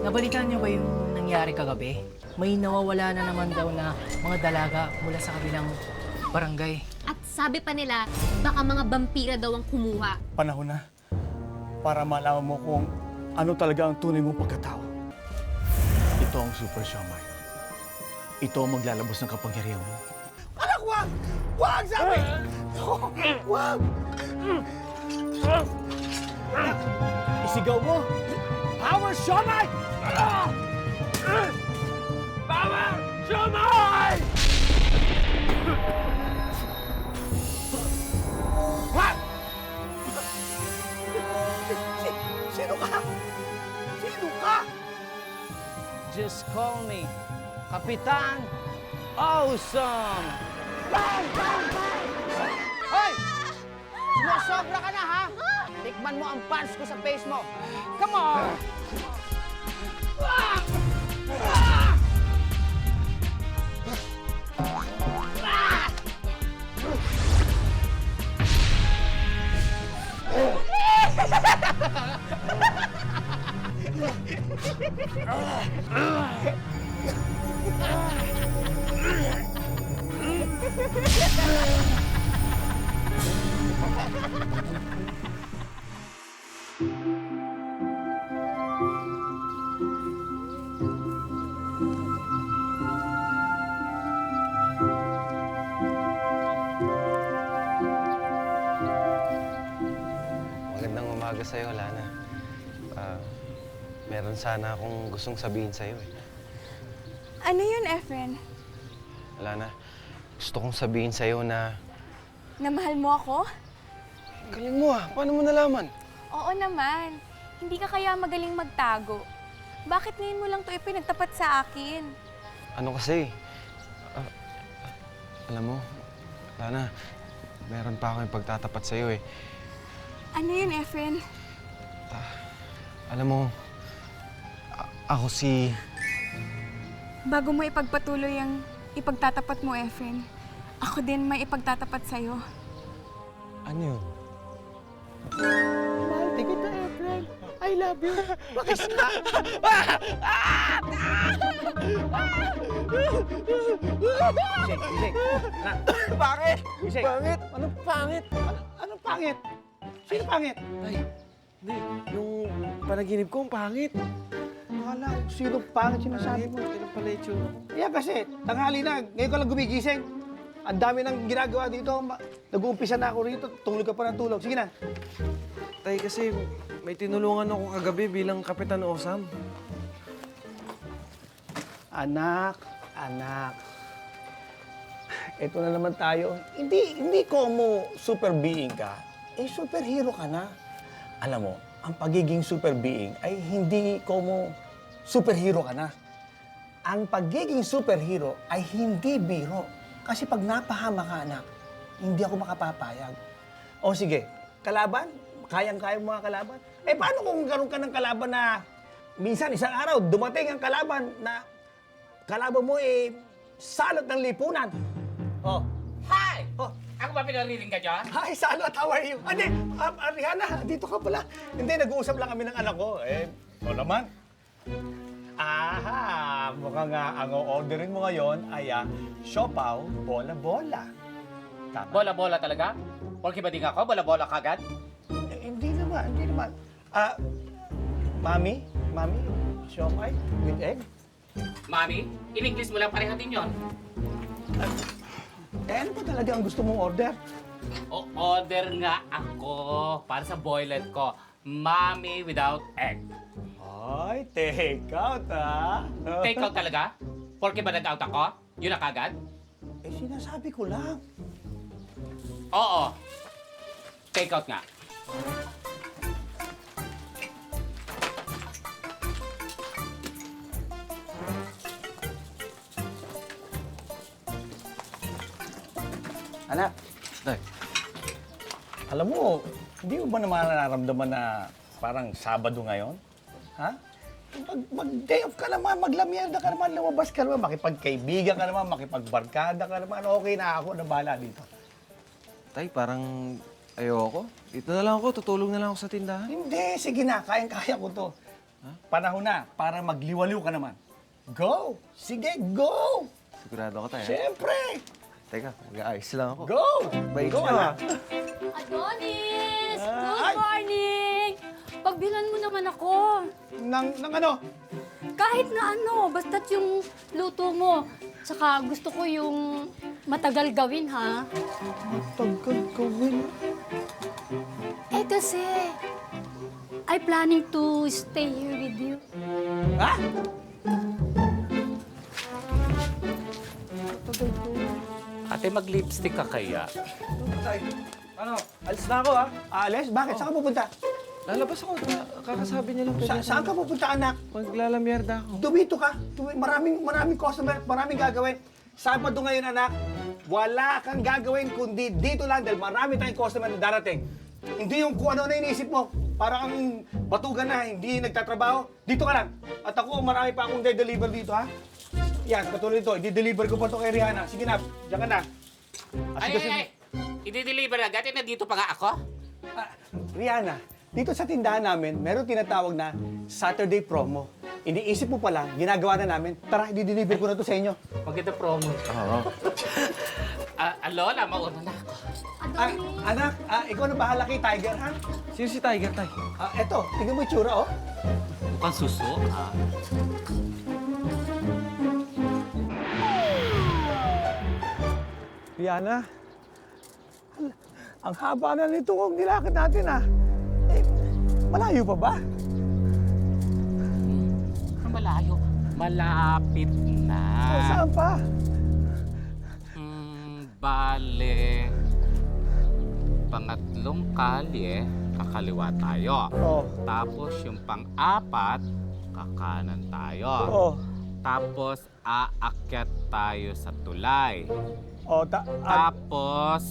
Nabalitaan niyo ba yung nangyari kagabi? May nawawala na naman daw na mga dalaga mula sa kabilang barangay. At sabi pa nila, baka mga vampira daw ang kumuha. Panahon na para malaman mo kung ano talaga ang tunay mong pagkatao. Ito ang Super Siomai. Ito ang maglalabas ng kapangyarihan mo. Anak, wag! Wag, sabi! Wag! Isigaw mo! Power Siomai! Power Siomai! What? Sino ka? Sino ka? Just call me Kapitan Awesome! Hoy! Sumusobra ka na, ha? Tikman mo ang punch ko sa face mo. Come on! Magandang umaga sa'yo, Lana. Meron sana akong gustong sabihin sa'yo eh. Ano yun, Efren? Lana, gusto kong sabihin sa'yo na... Na mahal mo ako? Galing mo paano mo nalaman? Oo naman. Hindi ka kaya magaling magtago. Bakit ngayon mo lang to ipinagtapat sa akin? Ano kasi? Alam mo, Lana, meron pa akong pagtatapat sa'yo eh. Ano yun, Efren? Alam mo, ako si... Bago mo ipagpatuloy ang ipagtatapat mo, Efren, ako din may ipagtatapat sa'yo. Ano yun? Mahal kita, Efren. I love you. Bakit na? Isik, Pangit! Isik. Pangit? Anong pangit? Anong pangit? Sino pangit? Ay, hindi. Yung panaginip ko, ang pangit. Akala ko sino pangit sinasabi mo. Kailan pala yung tsura ko? Yeah, kasi tanghali na. Ngayon ko lang gumigising. Ang dami nang ginagawa dito. Nag-uumpisa na ako rito. Tulog ka pa ng tulog. Sige na. Tay, kasi may tinulungan ako kagabi bilang Kapitan Osam. Anak. Ito na naman tayo. Hindi como super being ka. Superhero ka na. Alam mo, ang pagiging super being ay hindi como superhero ka na. Ang pagiging superhero ay hindi biro. Kasi pag napahama ka, anak, hindi ako makapapayag. O sige, kalaban? Kayang-kaya mo mga kalaban? Paano kung karoon ka ng kalaban na minsan isang araw dumating ang kalaban na kalaban mo salot ng lipunan? Oh. Hi! Oh. Ako ba pinarinig ka dyan? Hi, Salot, how are you? Hindi, Rihanna, dito ka pala. Hindi, nag-uusap lang kami ng anak ko. O naman. Aha, mukhang ang orderin mo ngayon ay siopaw, bola-bola. Tama? Bola-bola talaga? Porky ba din ako? Bola-bola kagad? Hindi naman. Mami, siomay with egg? Mami, in English mo lang parehatin yon. Ano ba talaga ang gusto mong order? O order nga ako para sa boylet ko. Mami without egg. Ay, take out, Take out talaga? Porky ba nag-out ako? Yun na kagad? Sinasabi ko lang. Oo. Take out nga. Anak, Tay, alam mo, hindi mo ba naman nararamdaman na parang Sabado ngayon? Ha? Mag-day off ka naman, maglamyerda ka naman, lumabas ka naman, makipagkaibigan ka naman, makipagbarkada ka naman, okay na ako, na bahala dito. Tay, parang ayoko. Dito na lang ako, tutulong na lang ako sa tindahan. Hindi, sige na, kayang-kaya ko to. Panahon na para magliwaliw ka naman. Go! Sige, go! Sigurado ka tayo. Siyempre! Teka, mag-aayos lang ako. Go! Bait Go, ka. anak. Adonis! Ay! Good morning! Pagbilan mo naman ako. Nang ano? Kahit na ano, basta't yung luto mo. Tsaka gusto ko yung matagal gawin, ha? Tagal gawin. Eh kasi, I planning to stay here with you. Ha? Ate, mag-lipstick ka kaya? Tay, ano? Alis na ako, ha? Ales, bakit? Saan ka pupunta? Lalabas ako. Kakasabi niya lang pwede. Saan ka pupunta, anak? Maglalamierda ako. Dumito ka. Maraming customer, maraming gagawin. Sabado ngayon, anak. Wala kang gagawin kundi dito lang dahil marami tayong customer na darating. Hindi yung kung ano na iniisip mo. Parang ang batugan na, hindi nagtatrabaho. Dito ka lang. At ako, marami pa akong de-deliver dito, ha? Yan, katulad ito. I-deliver ko pa ito kay Rihanna. Sige na, diyan ka na. Ay! I-deliver agad. Eh, nandito pa nga ako. Rihanna, dito sa tindahan namin, meron tinatawag na Saturday promo. Iniisip mo pala, ginagawa na namin. Tara, i-deliver ko na to sa inyo. Maganda promo. Oo. Lola, mauna na ako. Anak, ikaw na bahala kay Tiger, ha? Sino si Tiger, Tay? Eto, tingnan mo yung tsura, oh. Mukhang suso, ha? Rihanna, ang haba na nito kung nilakad natin, ha? Eh, malayo pa ba? Malayo. Malapit na. Saan pa? Bale, pangatlong kalye, kakaliwa tayo. Oh. Tapos yung pang-apat, kakanan tayo. Oh. Tapos aakyat tayo sa tulay. Oh, Tapos,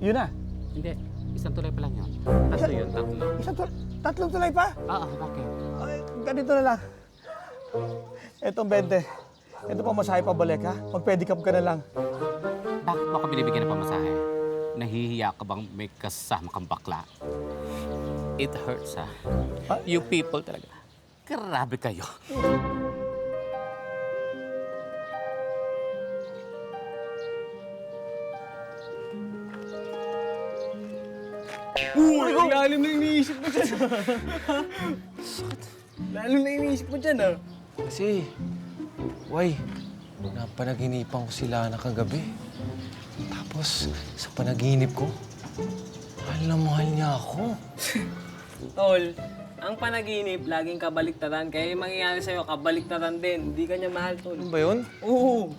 yun na. hindi, isang tulay pa lang yun. Tatlo yun, tatlo. Tatlong tulay pa? Oo, bakit? Ay, ganito na lang. Etong 20. Ito pa masahe pabalik, ha? Mag-pedicab ka na lang. Bakit mo ako binibigyan ng pamasahe? Nahihiya ka bang may kasama kang bakla? It hurts, ha? Ah? You people talaga. Grabe kayo. Ang lalim na iniisip mo dyan. Lalim na iniisip mo dyan, Kasi, napanaginipan ko sila na kagabi. Tapos, sa panaginip ko, mahal niya ako. Tol, ang panaginip, laging kabaliktaran. Kaya yung mangyayari sa'yo, kabaliktaran din. Hindi ka niya mahal, Tol. Ano ba yun? Oo.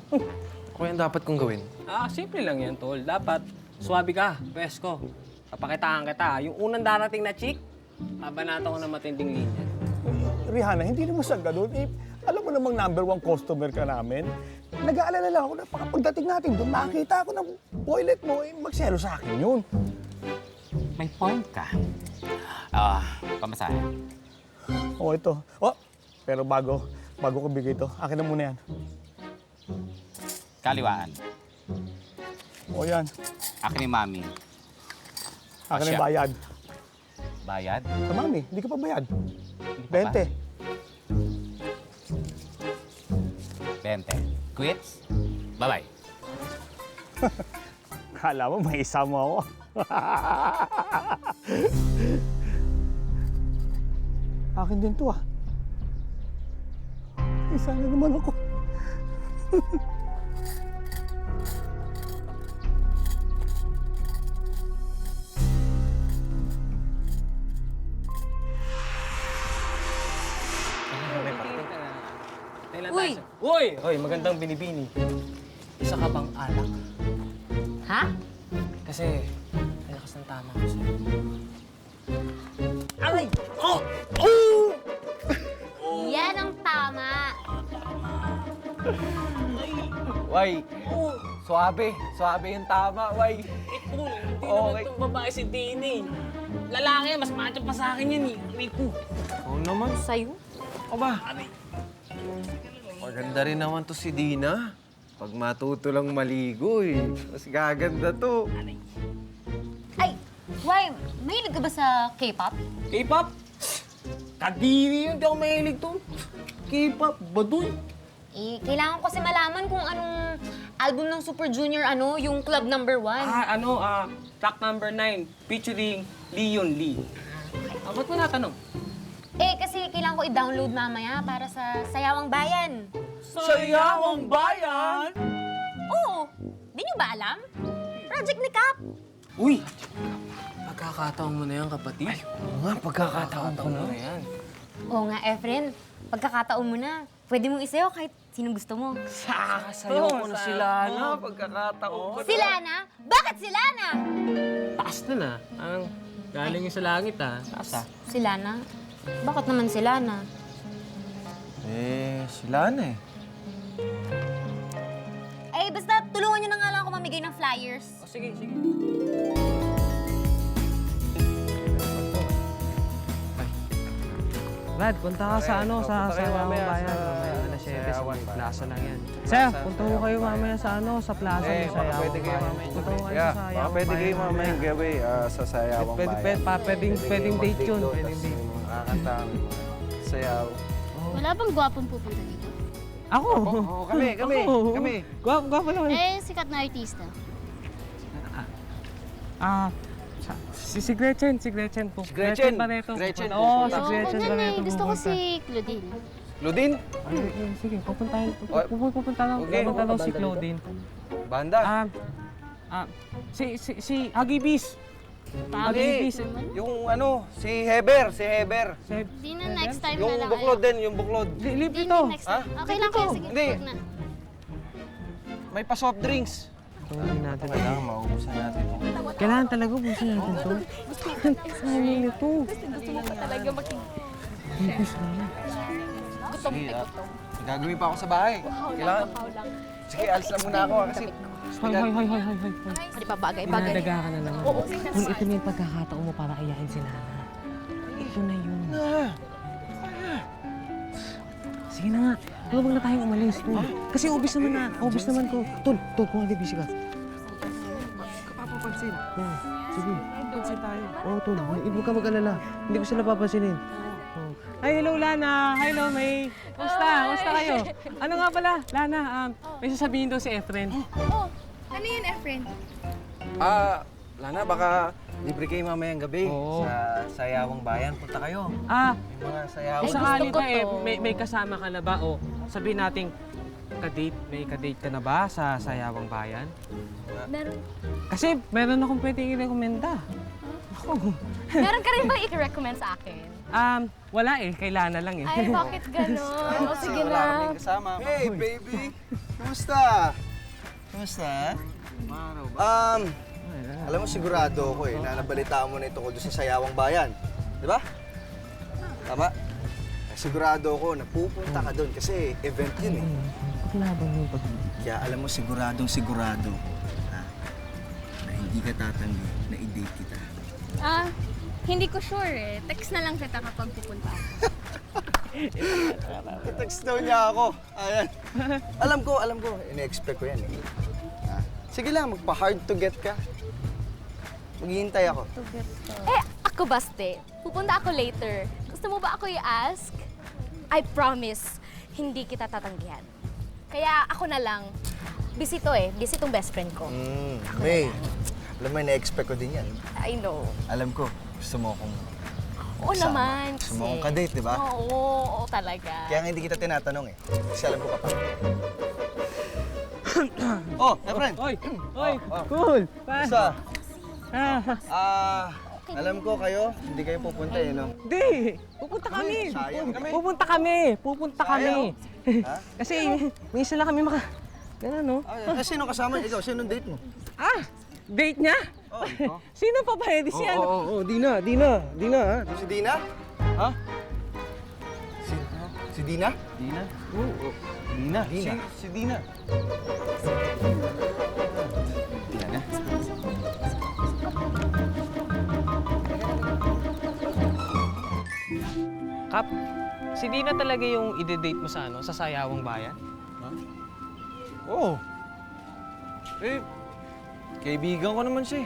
Ako yung dapat kong gawin. Simple lang yan, Tol. Dapat, swabe ka, presko. Papakitaan kita. Yung unang darating na chick, babanatan ko ng matinding linya. Rihanna, hindi naman sa ganun. Eh, alam mo namang #1 customer ka namin. Nag-aalala lang ako na pagdating natin doon, makita ako ng boylet mo, eh, magselo sa akin yun. May point ka. Pamasahe. Oh, ito. Oh, pero bago ko bigay ito, akin na muna yan. Kaliwaan. Oh, yan. Akin ni Mami. Akin na Asya. yung bayad. Bayad? Sa mami, hindi ka pa bayad. Hindi pa ba? 20. 20. Quits? Bye-bye. Kala mo, may isa mo ako. Akin din to, ah. Isa na naman ako. Uy! Uy, magandang binibini. Isa ka bang alak? Ha? Kasi, malakas ng tama ko sa'yo. Yan ang tama. Way, suabe yung tama, way. Tol, hindi Okay. naman itong babae si Dini. Lalaki yan, mas macho pa sa akin yan eh. Rico. Oo naman. Sa'yo? Aba, maganda rin naman to si Dina. Pag matuto lang maligo eh. Mas gaganda to. Ay, why? Mahilig ka ba sa K-pop? K-pop? Kadiri yun, di ako mahilig to. K-pop, baduy. Eh, kailangan ko kasi malaman kung anong album ng Super Junior, yung Club Number 1. Track number 9, featuring Leon Lee. Ba't mo natanong? Eh, kasi kailangan ko i-download mamaya para sa Sayawang Bayan. Sayawang Bayan! Oo! Di nyo ba alam? Project ni Cap. Uy! Pagkakataon mo na yan, kapatid. Oo nga, pagkakataon ko na. yan. Oo nga, Efren. Pagkakataon mo na. Pwede mong isayaw kahit sino gusto mo. Sasayaw ko na sila na, pagkakataon ko. Si Lana? Bakit si Lana? Taas na na. Galing yung sa langit, Taas, Si Lana? Bakit naman si Lana? Sila na eh. Eh, basta tulungan nyo na nga lang ako mamigay ng flyers. Sige. Brad, punta ka sa sa Sayawang Bayan. Mamaya alas 7 sa may plaza lang yan. Sir, punta ko kayo mamaya sa plaza ng Sayawang Bayan. Punta ko kayo sa Sayawang Bayan. Pwede kayo mamaya gabi sa Sayawang Bayan. Pwedeng date yun. Pwedeng date. Makakanta kami. Sayaw. Wala bang gwapong pupunta dito? Ako? Kami. Gwapo naman. Eh, sikat na artista. Si Gretchen po. Gretchen Barreto. Gretchen, Oo, si pupunta. Gretchen Barreto. Gusto ko si Claudine. Ludin? Sige, pupunta Okay. daw si Claudine. Banda. Si Agibis. Agibis. Yung si Heber. Di na next time na Yung lang. buklod din, yung buklod. Libre Di to. na next time. Okay lang kayo, sige. Hindi. Huwag na. May pa-soft drinks. Tungin natin. Kailangan maubusan natin. Kailangan talaga busin natin to. Sayang nito. Gusto mo pa talaga making... Sige, gagawin pa ako sa bahay. Kailangan. Sige, alis na muna ako kasi. Hay. Hindi pa bagay. Pinadaga ka na naman. Kung ito na yung pagkakataon mo para ayahin si Nana. Ito na yun. Sige na nga. Huwag na tayong umalis, Tol. Kasi ubis naman ko. Tol, kung hindi busy ka. Kapapapansin. Sige. Pansin tayo. Oo, Tol. Huwag ka mag-alala. Hindi ko sila papansinin. Hi, hello, Lana. Hello, May. Kumusta kayo? Ano nga pala, Lana, may sasabihin daw si Efren. Ano yun, Efren? Lana, baka libre kayo mamayang gabi Oo. sa Sayawang Bayan. Punta kayo. May mga sayawang. Kung sakali ba may kasama ka na ba o sabihin nating may ka-date ka na ba sa Sayawang Bayan? Meron. Kasi meron akong pwedeng i-recommenda. Meron ka rin ba i-recommend sa akin? Wala kailangan lang Ay, bakit gano'n? Sige Wala na. kaming kasama. Hey, baby! Kumusta? Kumusta? Alam mo, sigurado ako na nabalitaan mo na ito ko doon sa Sayawang Bayan. Di ba? Tama? Sigurado ako na pupunta ka doon kasi event yun Paglaban mo pag... Kaya alam mo, sigurado na hindi ka tatanggi na i-date kita. Hindi ko sure. Text na lang kita kapag pupunta ako. I-text daw niya ako. Ayan. Alam ko. Ine-expect ko yan Sige lang, magpa-hard to get ka. Maghihintay ako. Eh, ako baste. Pupunta ako later. Gusto mo ba ako i-ask? I promise, hindi kita tatanggihan. Kaya ako na lang. Busy to busy tong best friend ko. May, alam mo, ine-expect ko din yan. I know. Alam ko, gusto mo akong Oo kasama. naman. Gusto mo akong kadate, di ba? Oo, talaga. Kaya nga hindi kita tinatanong Kasi alam ko kapag. Oh, my friend. Oy! Cool! Basta, alam ko kayo, hindi kayo pupunta no? Hindi! Pupunta kami! Sayang kami. Pupunta kami! Ha? Kasi may isa lang kami Ganun, no? Sino kasama? Ikaw, sino date mo? Date niya? Oh, ikaw. Sino pa pwede siya? Oo, di na, ha? Si Dina? Ha? Si Dina? Dina? Oo. Dina. Si Dina. Dina? Kap, si Dina talaga yung ide-date mo sa Sayawang Bayan? Oo. Kaibigan ko naman siya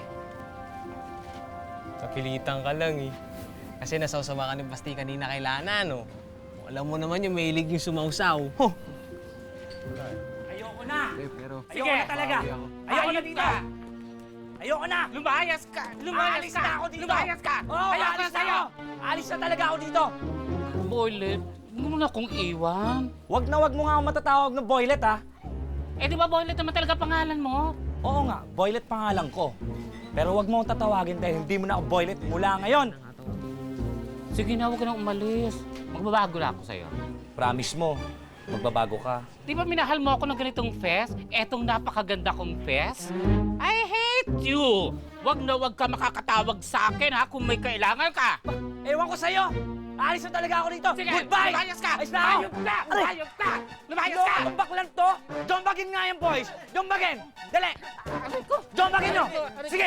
Kapilitan ka lang Kasi nasawsawa ka ni Basti kanina kay Lana, no? Alam mo naman yung mahilig yung sumausaw. Huh. Ayoko na! Pero... Ayoko na talaga! Ayoko na dito! Ayoko na! Lumayas ka! Lumayas Aalis ka! na ako dito! Lumayas ka! Oo, aalis na ako! Aalis na talaga ako dito! Boylet, huwag mo na akong iwan. Wag mo nga ako matatawag na Boylet, ha? Eh, di ba Boylet naman talaga pangalan mo? Oo nga, Boylet pangalan ko. Pero wag mo akong tatawagin dahil hindi mo na ako Boylet mula ngayon. Sige na, huwag ka na umalis. Magbabago na ako sa'yo. Promise mo, magbabago ka. Di ba minahal mo ako ng ganitong fest? Etong napakaganda kong fest? I hate you! Wag na wag ka makakatawag sa akin ha kung may kailangan ka! Ewan ko sa'yo! Aalis na talaga ako dito! Sige, Goodbye! lumayas ka! Alis na ako! Lumayas ka! Lumayas ka! Lumayas Ano ka! ang baklan to? Jombagin nga yan, boys! Jombagin! Dali! Jombagin nyo! Sige!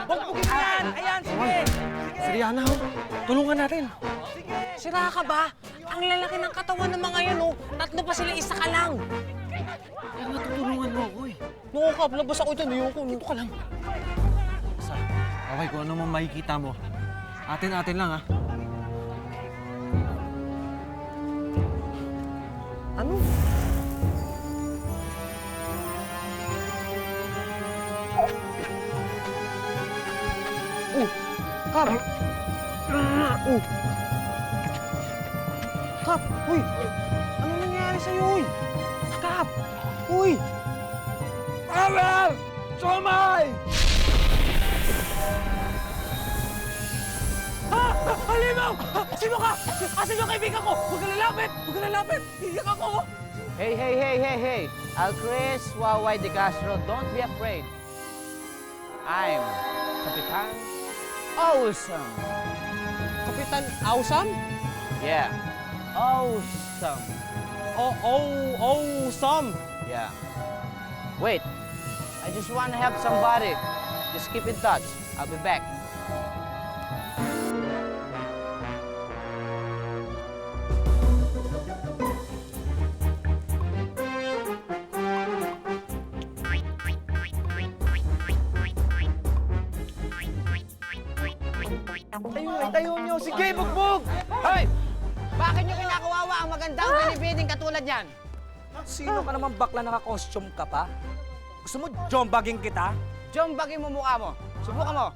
Bugbugin mo yan! Ayan, sige! Si Rihanna, ho. Tulungan natin. Sira ka ba? Ang lalaki ng katawan ng mga yan, oh. Tatlo pa sila, isa ka lang. Kaya matutulungan mo ako eh. Naku, Kap, labas ako dyan. Ayoko, dito ka lang. Basta, okay, kung ano man makikita mo, atin-atin lang, ha? Ano? Kap! Kap! Uy! Ano nangyari sa'yo, uy? Kap! Uy! Abel! Somay! Halimaw! Sino ka? Asan yung kaibigan ko? Huwag ka lalapit! Huwag ka lalapit! Iyak ako! Hey! Alcris Waway de Castro, don't be afraid. I'm Kapitan Awesome. Kapitan Awesome? Yeah. Awesome. Awesome! Yeah. Wait. I just want to help somebody. Just keep in touch. I'll be back. Tayo nyo! Sige, bugbog! Hoy! Bakit nyo kinakawawa ang magandang binibiding katulad yan? Sino ka naman bakla naka-costume ka pa? Gusto mo jombagin kita? Jombagin mo mukha mo. Subukan mo.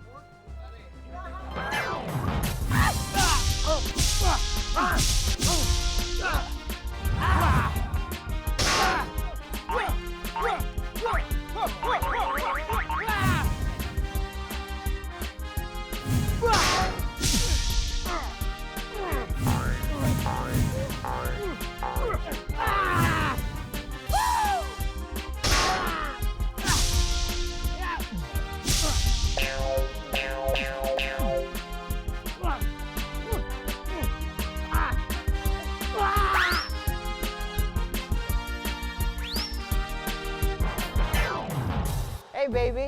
Hey, baby.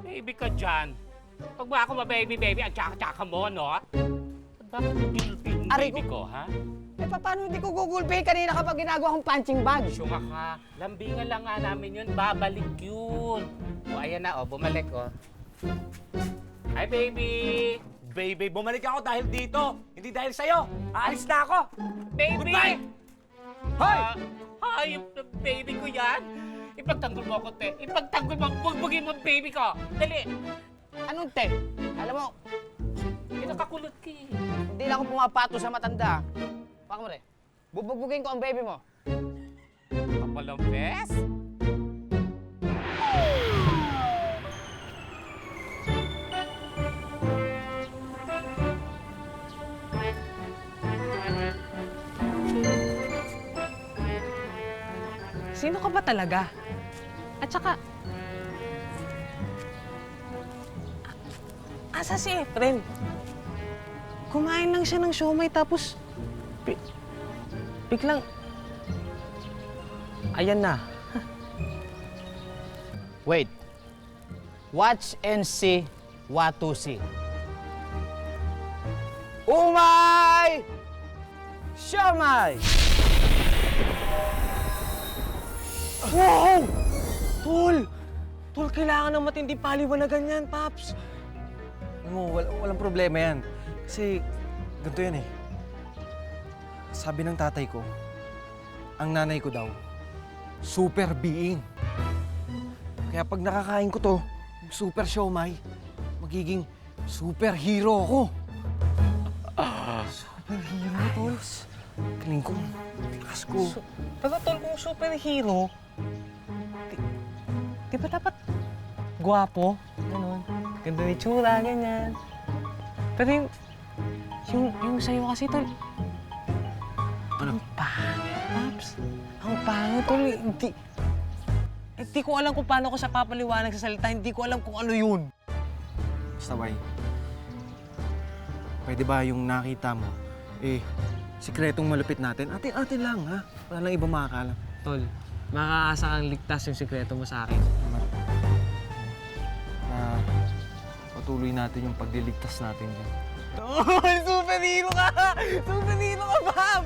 Baby ka dyan. Pag ba ako ma-baby, ang tsaka-tsaka mo, no? Bakit gulpin yung Aray baby ko, ha? Eh, paano hindi ko gugulpihin kanina kapag ginagawa kong punching bag? Syunga ka. Lambingan lang nga namin yun. Babalik yun. O, ayan na, bumalik, Hi, baby! Baby, bumalik ako dahil dito. Hindi dahil sa'yo. Aalis na ako. Baby! Goodbye! Hoy! Hayop na baby ko yan. Ipagtanggol mo ako, te. Ipagtanggol mo. Bugbugin mo ang baby ko. Dali. Anong te? Alam mo, Nakakulot ka eh. hindi lang ako pumapato sa matanda. Baka mo rin. Bubugbugin ko ang baby mo. Kapalang bes. Sino ka ba talaga? At saka, asa si Efren? Kumain lang siya ng siomay tapos biglang, ayan na. Wait. Watch and see what to see. Umay! Siomay! Wow! Tol! Tol, kailangan ng matindi paliwanagan yan, Paps. Alam mo, walang problema yan. Kasi, ganito yan eh. Sabi ng tatay ko, ang nanay ko daw, super being. Kaya pag nakakain ko to, super siomay, magiging superhero ako. Superhero, tol? Galing ko. Lakas ko. Pero tol, kung superhero, di ba dapat gwapo? Ganon. Ganda ni tsura, ganyan. Pero yung sa'yo kasi, tol, ang pangit, Paps. Ang pangit, tol. Hindi ko alam kung paano ko siya papaliwanag sa salita. Hindi ko alam kung ano yun. Basta, Bay. Pwede ba yung nakita mo, sikretong malupit natin? Atin lang, ha? Wala lang ibang makakalam. Tol, makakaasa kang ligtas yung sikreto mo sa akin. Na patuloy natin yung pagliligtas natin dyan. Tol, superhero ka! Superhero ka, Bob!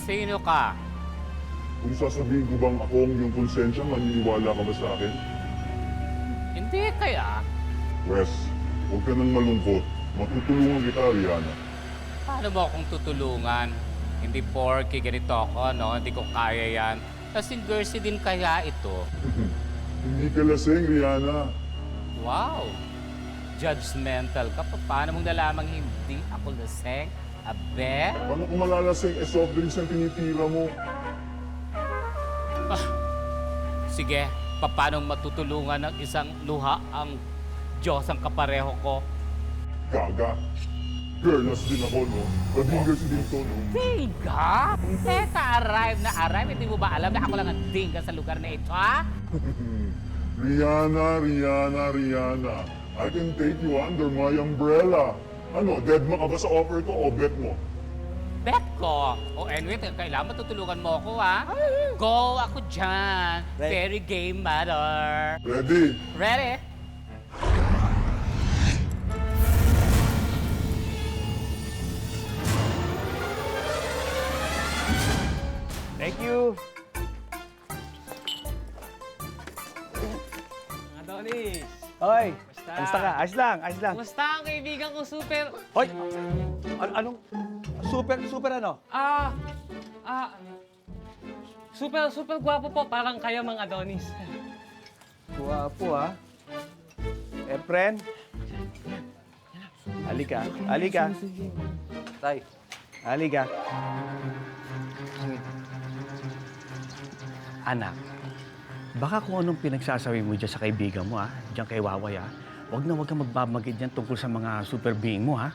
Sino ka? Kung sasabihin ko bang ako ang iyong konsensya, maniniwala ka ba sa akin? Hindi kaya. Wes, huwag ka nang malungkot. Matutulungan kita, Rihanna. Paano mo akong tutulungan? Hindi porky, ganito ako, no? Hindi ko kaya yan. Kasing Gersi din kaya ito. Hindi ka lasing, Rihanna. Wow! Judgmental ka pa. Paano mong nalamang hindi ako laseng? Abe? Paano kung malalasing soft drinks ang tinitira mo? Sige, paano matutulungan ng isang luha ang Diyos ang kapareho ko? Gaga. Girls din ako, no? Kadingers din to, no? Dinga? Teka, arrive. Hindi mo ba alam na ako lang ang dinga sa lugar na ito, ha? Rihanna. I can take you under my umbrella. Ano, deadma ka ba sa offer ko o bet mo? Bet ko. Anyway, kailangan matutulungan mo ako, ha? Go ako dyan. Very game, mother. Ready? Ready? Thank you. Adonis! Hoy, kamusta ka? Ayos lang. Kumusta ang kaibigan ko, super? Hoy, anong? Super ano? Super gwapo po, parang kayo mga Adonis. Guwapo, ha? Friend? Halika. Tay. Halika. Anak, baka kung anong pinagsasabi mo dyan sa kaibigan mo, ha? Diyan kay Waway, ha? Huwag kang magbabagid dyan tungkol sa mga super being mo, ha?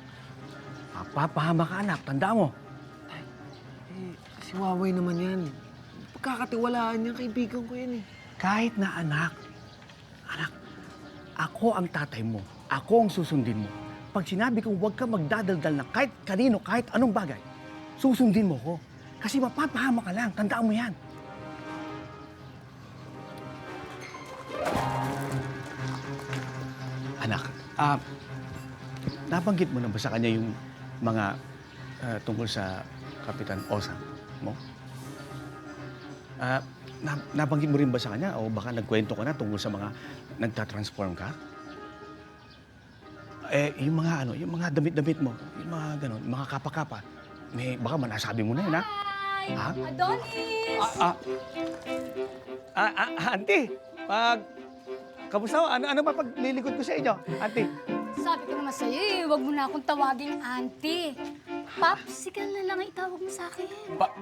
Papahama ka, anak. Tanda mo. Si Waway naman yan. Pagkakatiwalaan niya, kaibigan ko yan eh. Kahit na anak, ako ang tatay mo. Ako ang susundin mo. Pag sinabi kong huwag ka magdadaldal na kahit kanino, kahit anong bagay, susundin mo ko. Kasi mapapahama ka lang. Tandaan mo yan. Anak, nabanggit mo na ba sa kanya yung mga tungkol sa Kapitan Osang mo? Nabanggit mo rin ba sa kanya o baka nagkwento ka na tungkol sa mga nagtatransform ka? Yung mga damit-damit mo, yung mga ganon, mga kapa-kapa, baka manasabi mo na yun, ha? Hi! Adonis! Auntie, kamusta? Ano ba paglilikod ko sa inyo, auntie? Sabi ko naman sa'yo huwag mo na akong tawagin auntie. Popsicle na lang ang itawag mo sa akin.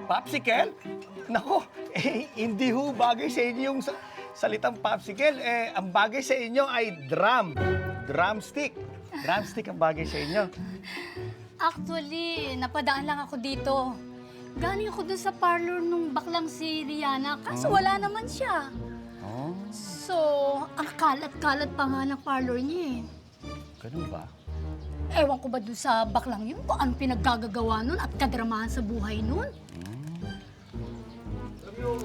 Popsicle? Nako, hindi ho bagay sa inyo yung salitang popsicle. Ang bagay sa inyo ay drumstick. Drumstick ang bagay sa inyo. Actually, napadaan lang ako dito. galing ako dun sa parlor nung baklang si Rihanna, kaso wala naman siya. So, ang kalat-kalat pa nga ng parlor niya eh. Ganun ba? Ewan ko ba dun sa baklang yun kung anong pinaggagawa nun at kadramahan sa buhay nun? Sabi mo,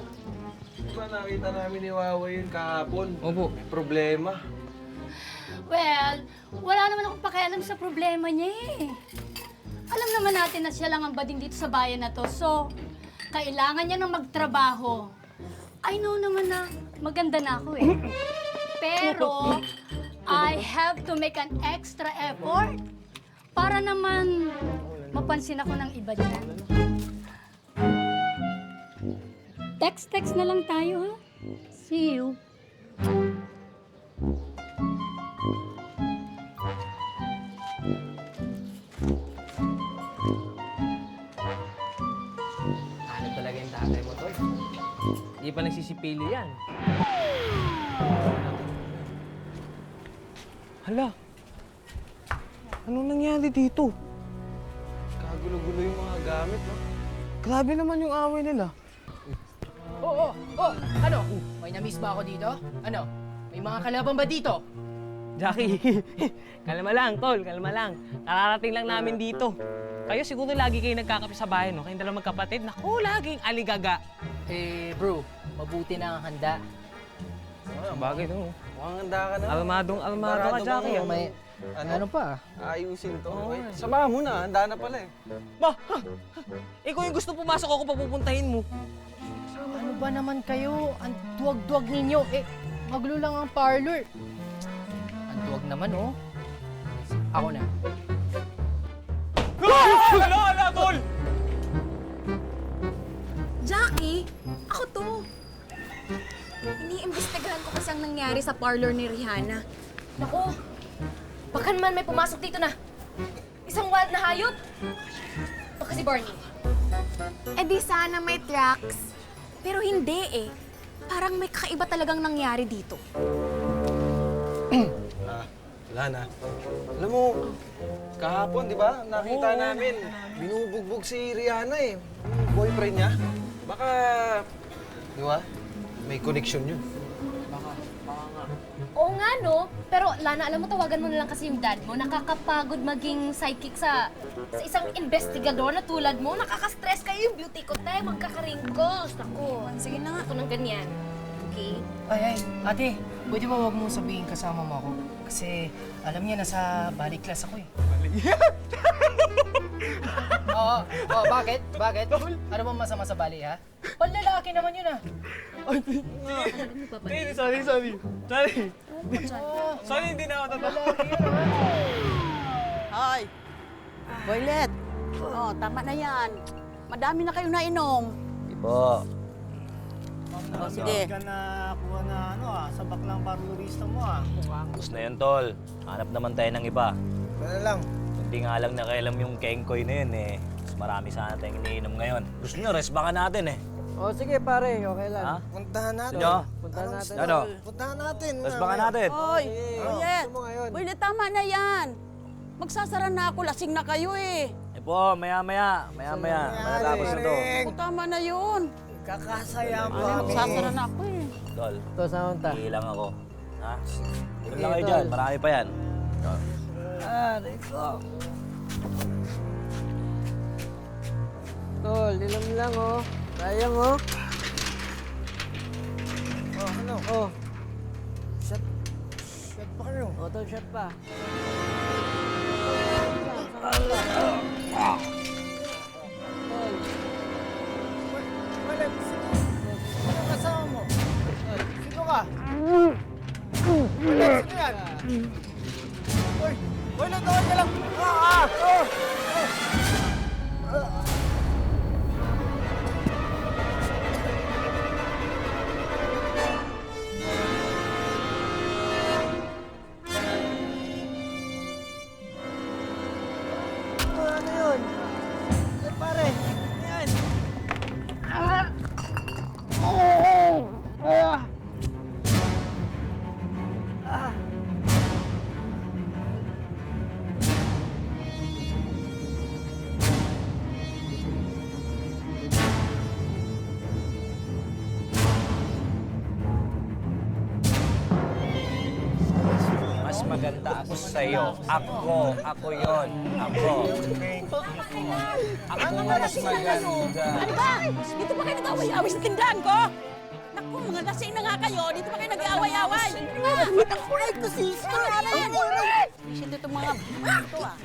di ba nakita namin ni Wawa yun kahapon? Opo. May problema. Well, wala naman akong pakialam sa problema niya eh. Alam naman natin na siya lang ang bading dito sa bayan na to, so kailangan niya nang magtrabaho. I know naman na maganda na ako eh. Pero, I have to make an extra effort para naman mapansin ako ng iba dyan. Text na lang tayo, ha? See you. Ano talaga yung tatay mo, Tol? Hindi pa nagsisipili yan. Hala. Anong nangyari dito? Kagulo-gulo yung mga gamit, no? Grabe naman yung away nila. Ano? May na-miss ba ako dito? Ano? May mga kalaban ba dito? Jackie, kalma lang, tol, kalma lang. Kararating lang namin dito. Kayo siguro lagi kayo nagkakape sa bahay, no? Kayong dalawang magkapatid. Naku, laging aligaga. Bro, mabuti na ang handa. Bagay no. Mukhang handa ka na. Armado ka, Jackie. Ano? Ano pa? Ayusin to. Okay. Samahan mo na, handa na pala eh. Ma! Ikaw yung gusto pumasok ako papupuntahin mo. Ano ba naman kayo? Ang duwag-duwag ninyo. Maglo lang ang parlor. Ang duwag naman, oh. Ako na. Hala, tol! Jackie, ako to. Iniimbestigahan ko kasi ang nangyari sa parlor ni Rihanna. Naku, baka naman may pumasok dito na. Isang wild na hayop. Baka si Barney. Eh di sana may tracks. Pero hindi eh. Parang may kakaiba talagang nangyari dito. Wala na. Alam mo, kahapon, di ba? Nakita namin, binubugbog si Rihanna eh. Yung boyfriend niya. Baka, di ba? May connection yun. Oo nga, no? Pero, Lana, alam mo, tawagan mo na lang kasi yung dad mo. Nakakapagod maging sidekick sa isang investigador na tulad mo. Nakaka-stress kayo yung beauty ko, te. Magkaka-wrinkles. Naku, sige na nga ako ng ganyan. Okay? Ay, ate, pwede ba huwag mong sabihin kasama mo ako? Kasi alam niya, nasa balik class ako eh. Oo, bakit? Bakit? Ano bang masama sa bali, ha? Panlalaki naman yun, ah. Sorry. Sorry, hindi na ako tatawa. Hoy! Boylet! Oh, tama na yan. Madami na kayo nainom. Po. Oh, sige. Ka na kuha na sa baklang parlorista mo Tapos na yun, tol. Hanap naman tayo ng iba. Wala lang. Hindi nga lang nakailam yung kengkoy na yun eh. Mas marami sana tayong iniinom ngayon. Gusto nyo, rest baka natin eh. sige pare, okay lang. Ha? Puntahan natin. Ano? Puntahan natin. Ano? Puntahan natin. Rest baka natin. Hoy! Boylet! Boylet, tama na yan. Magsasara na ako. Lasing na kayo eh. Po, maya-maya. Matatapos na to. O, tama na yun. Kakasaya mo. Magsasara na ako eh. Tol, Ito, saan ta? hilang ako. Ha? Doon lang kayo dyan, marami pa yan. Rico. Tol, nilam lang Sayang Ano? Shot pa kayo. Tol, shot pa. Wala, sino kasama mo? Sino ka? Wala, sino yan? Wala, tawag ka lang. Ano yun? Pare, yan. maganda sa'yo. Ako yon. Ako mas maganda. Ano ba? Dito ba kayo nag-away-away sa tindahan ko? Naku, mga lasing na nga kayo. Dito ba kayo nag-away-away? Nakulit ko, sister. Sino itong mga ito ah?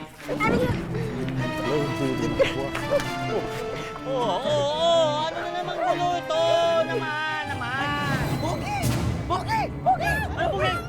Oo. Ano na naman gulo ito? Naman. Bogi! Ano Bogi?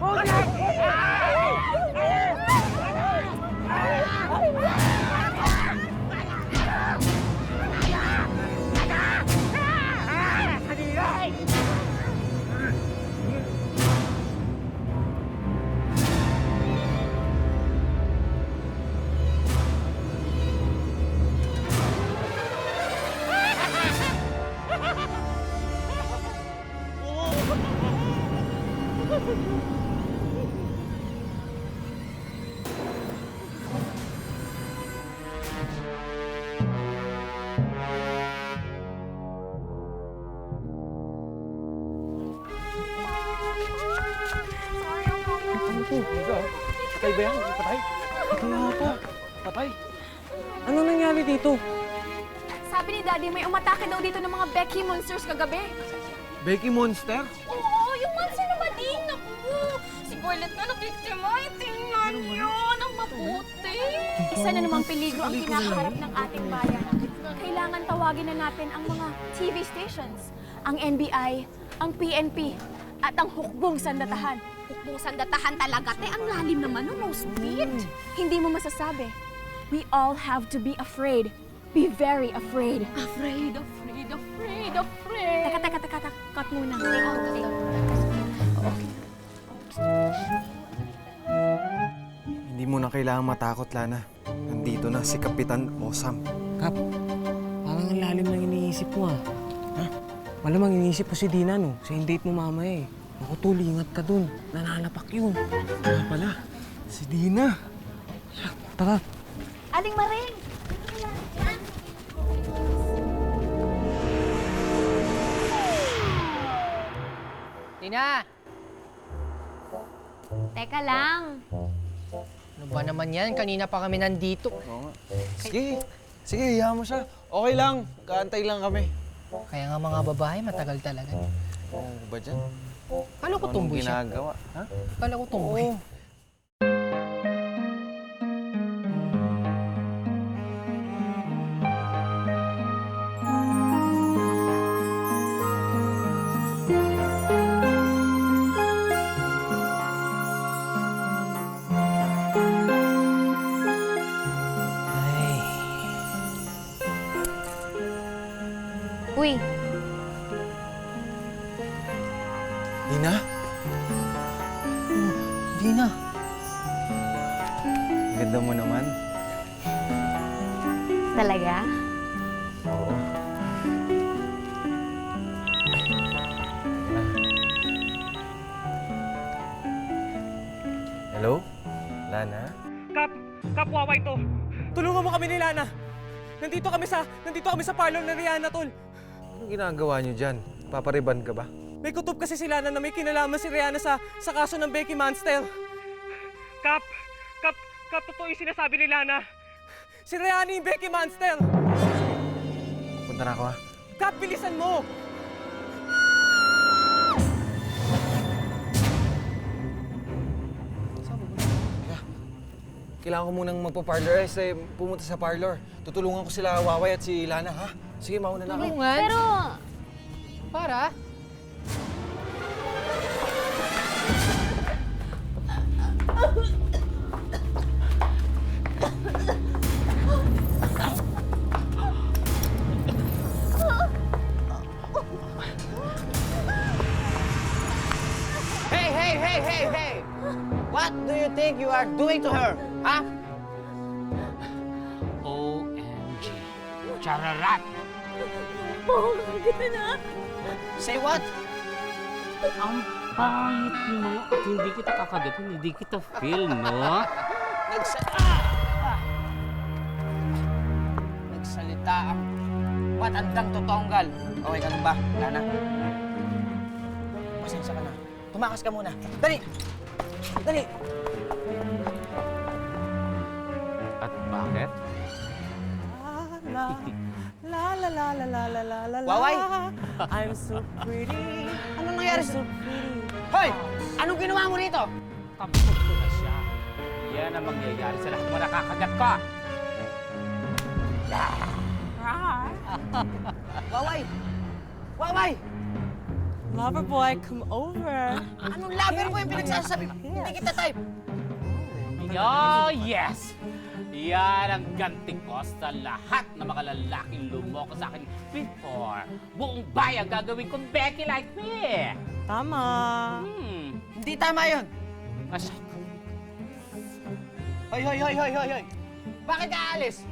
Patay ba yan? Patay? Kaya po. Patay. Ano nangyari dito? Sabi ni Daddy, may umatake daw dito ng mga Becky monsters kagabi. Becky Monster? Oo, yung monster na bading. Naku, si Gorlet na nabiktima. Tingnan niyo, ang mabuti. Isa na namang peligro ang kinakaharap ng ating bayan. Kailangan tawagin na natin ang mga TV stations, ang NBI, ang PNP, at ang hukbong sandatahan. Hukbong sandatahan talaga, te. Ang lalim naman, no speed. Hindi mo masasabi. We all have to be afraid. Be very afraid. Afraid. Teka. Cut muna. Hindi mo na kailangang matakot, Lana. Nandito na si Kapitan Osam. Kap, parang ang lalim ng iniisip mo ah. Ha? Malamang iniisip mo si Dina no, sa date mo mamaya eh. Naku, Tol, ingat ka dun. Nananapak yun. Kaya pala, si Dina. Tara. Aling Maring! Tina! Teka lang. Ano ba naman yan? Kanina pa kami nandito. Oo nga. Sige, hayaan mo siya. Okay lang, kaantay lang kami. Kaya nga mga babae, matagal talaga. Oo ba dyan? Kala ko tumboy siya. Ginagawa, ha? Kala ko tumboy. Uy, Dina? Dina. Ganda mo naman. talaga? Oo. Hello? Lana? Kap, Waway to. Tulungan mo kami ni Lana. Nandito kami sa parlor na Rihanna, Tol. Anong ginagawa niyo dyan? Papariban ka ba? May kutob kasi si Lana na may kinalaman si Rihanna sa kaso ng Becky Monster. Kap, totoo yung sinasabi ni Lana. Si Rihanna yung Becky Monster. Punta na ako, ha? Kap, bilisan mo! Kailangan ko munang magpa-parlor. Pumunta sa parlor. Tutulungan ko sila Waway at si Lana, ha? Sige, mauna na ako. Tulungan? Pero... Para? Hey! What do you think you are doing to her? Huh? OMG. Chararat! Mahal kita na. Say what? Ang pangit mo at hindi kita kakagatin, hindi kita feel, no? Nagsalita ang matandang totonggal. Okay ka lang ba, Lana? Pasensya ka na. Tumakas ka muna. Dali! Bakit? La la la la la la la la la. Waway! I'm so pretty. Anong nangyari I'm so pretty. Hoy! Anong ginawa mo rito? Kampot ko na siya. Yan ang mangyayari sa lahat ng mga nakakagat ko. Waway! Waway! Lover boy, come over. Anong lover mo yung pinagsasabi? Hindi kita type. Oh, yes! Yan ang ganti ko sa lahat ng mga lalaking lumoko sa akin before. Buong bayan gagawin kong Becky like me. Tama. Hindi tama yun. Asya. Hoy, hoy, hoy, hoy, hoy, hoy. Bakit ka aalis?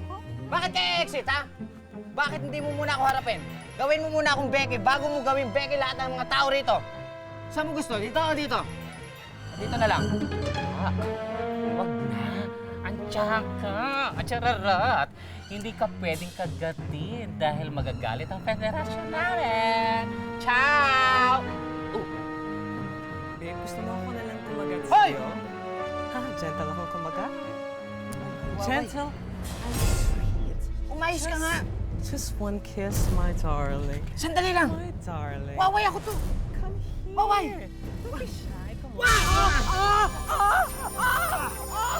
Bakit ka exit, ha? Bakit hindi mo muna ako harapin? Gawin mo muna akong Becky bago mo gawin Becky lahat ng mga tao rito. Saan mo gusto? Dito o dito? Dito na lang. Ah, wag na. Andiyan ka. Atsararat. Hindi ka pwedeng kagatin dahil magagalit ang federasyon namin. Ciao! Babe, gusto mo ako na lang kumagat Hoy! sa'yo? Ha? Gentle ako kumagat? Waway. Gentle? Umayos ka nga. Just one kiss, my darling. Sandali lang. My darling. Waway ako to. Come here. Waway! Don't be shy. Come on.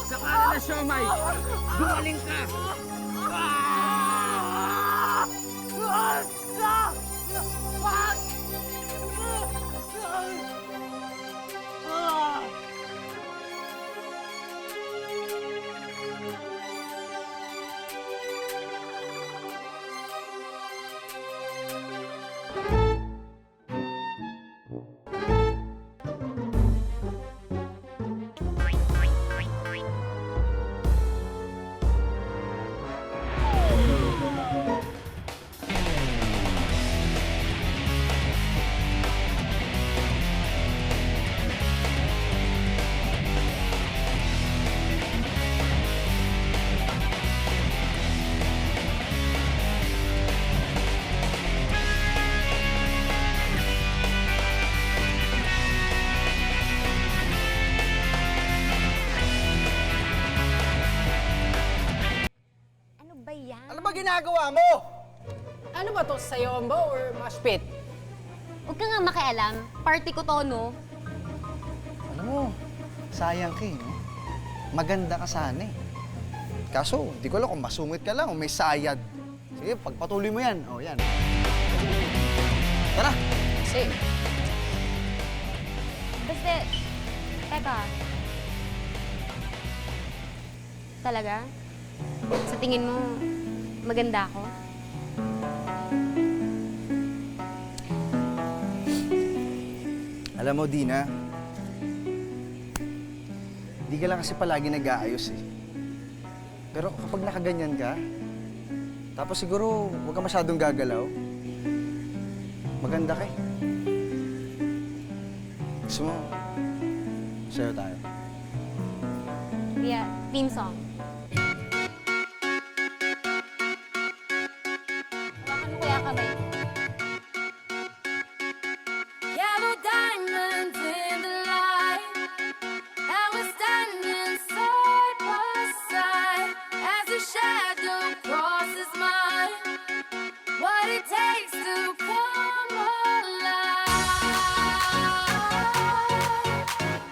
Sa kanan na siomay. Dumaling ka. Ano ba ginagawa mo? Ano ba to? Sayomba or mosh pit? Huwag ka nga makialam. Party ko to, no? Alam mo, sayang ka no? Maganda ka sana eh. Kaso, di ko alam kung masungit ka lang o may sayad. Sige, pagpatuloy mo yan. O, yan. Tara! Kasi, Basta, teka. Talaga? Sa tingin mo, maganda ako? Alam mo, Dina, di ka lang kasi palagi nag-aayos eh. Pero kapag nakaganyan ka, tapos siguro huwag ka masyadong gagalaw, maganda ka eh. Gusto mo, sayo tayo. Yeah, theme song. Hawakan mo kaya kamay. Yellow diamonds in the light, and we're standing side by side as a shadow crosses mine. What it takes to come alive.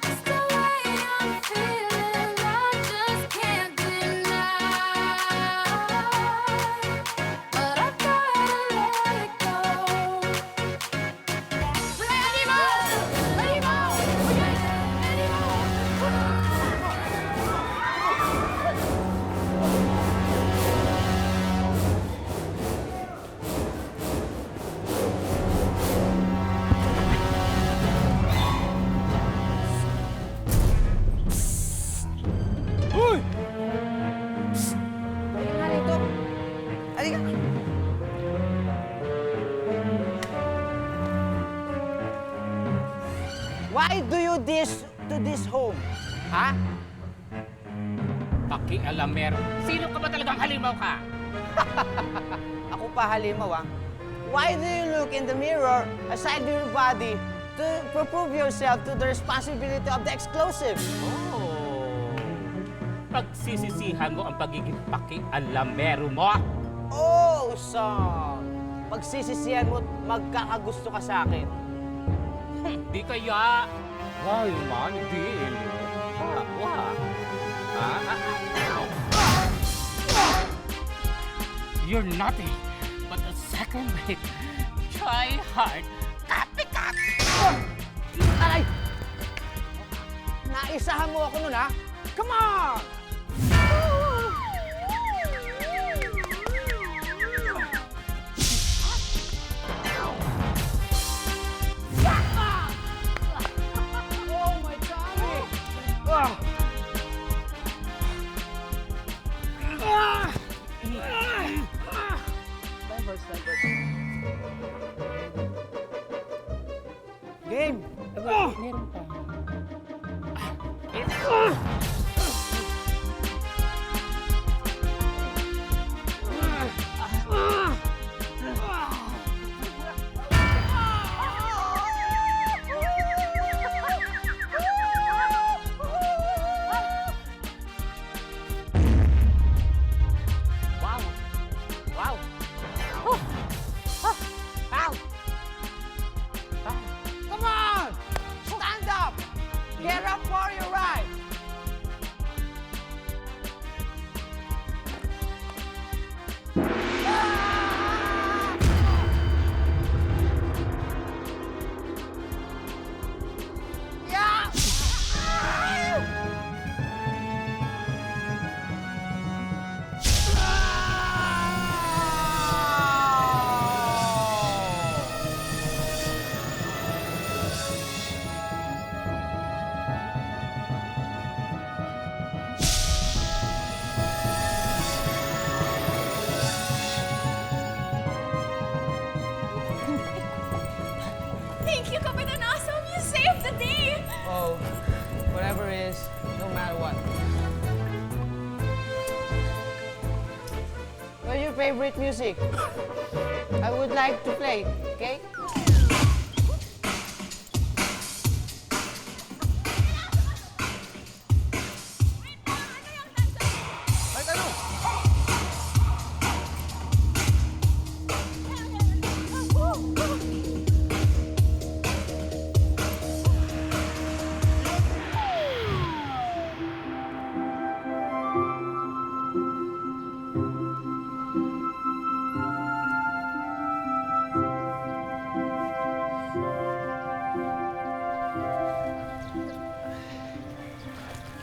It's the way I'm feeling, I just can't deny. But I gotta let it go. Uy! Halika nga rito. Halika. Why do you this to this home? Ha? Pakialamer. Sino ka ba talagang halimaw ka? Ako pa halimaw, ah. Why do you look in the mirror aside your body to prove yourself to the responsibility of the exclusive? Oh. pagsisisihan mo ang pagiging pakialamero mo. Oh, son! Pagsisisihan mo, magkakagusto ka sa akin. Di kaya. Why man, di. You're naughty, but the second way, try hard. Copycat! Aray! Naisahan mo ako nun, ha? Come on! Oh, my tummy! Game! Meron pa. Wow! Wow! Oh! Ah! Ow! Ah! Come on! Stand up! Get up for your ride! Yeah! Thank you, Kapitan Awesome! You saved the day! Oh, whatever is, no matter what. What's your favorite music? I would like to play, okay?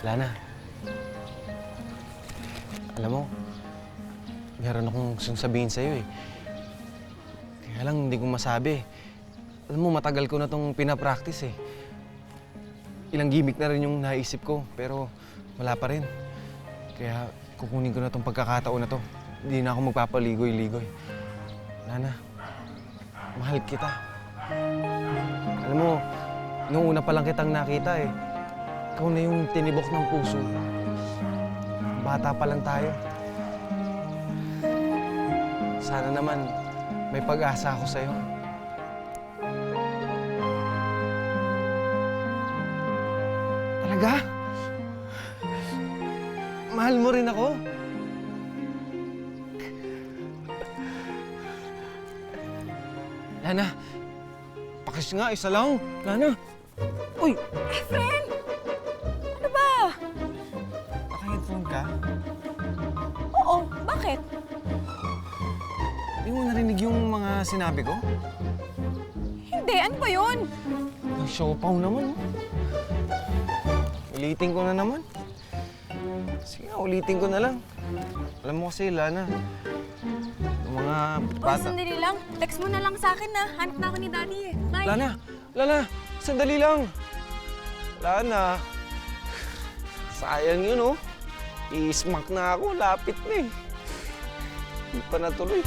Lana, alam mo, meron akong gustong sabihin sa'yo eh. Kaya lang hindi ko masabi. Alam mo, matagal ko na itong pinapractice eh. Ilang gimmick na rin yung naisip ko, pero wala pa rin. Kaya kukunin ko na itong pagkakataon na to. Hindi na ako magpapaligoy-ligoy. Lana, mahal kita. Alam mo, nung una pa lang kitang nakita eh. Ikaw na yung tinibok ng puso. Bata pa lang tayo. Sana naman may pag-asa ako sa'yo. Talaga? Mahal mo rin ako? Lana, pakis nga, isa lang. Lana. Uy! Efren! Ano ba? Naka-headphone ka? Oo, bakit? Hindi mo narinig yung mga sinabi ko? Hindi, ano ba yun? Nag-siopaw naman. Ulitin ko na naman. Sige nga, ulitin ko na lang. Alam mo kasi, Lana, yung mga Oh, bata... sandali lang. Text mo na lang sa akin na. Hanap na ako ni Daddy eh. Bye. Lana, sandali lang. Lana, sayang yun, oh. I-smack na ako, lapit na eh. Hindi pa natuloy.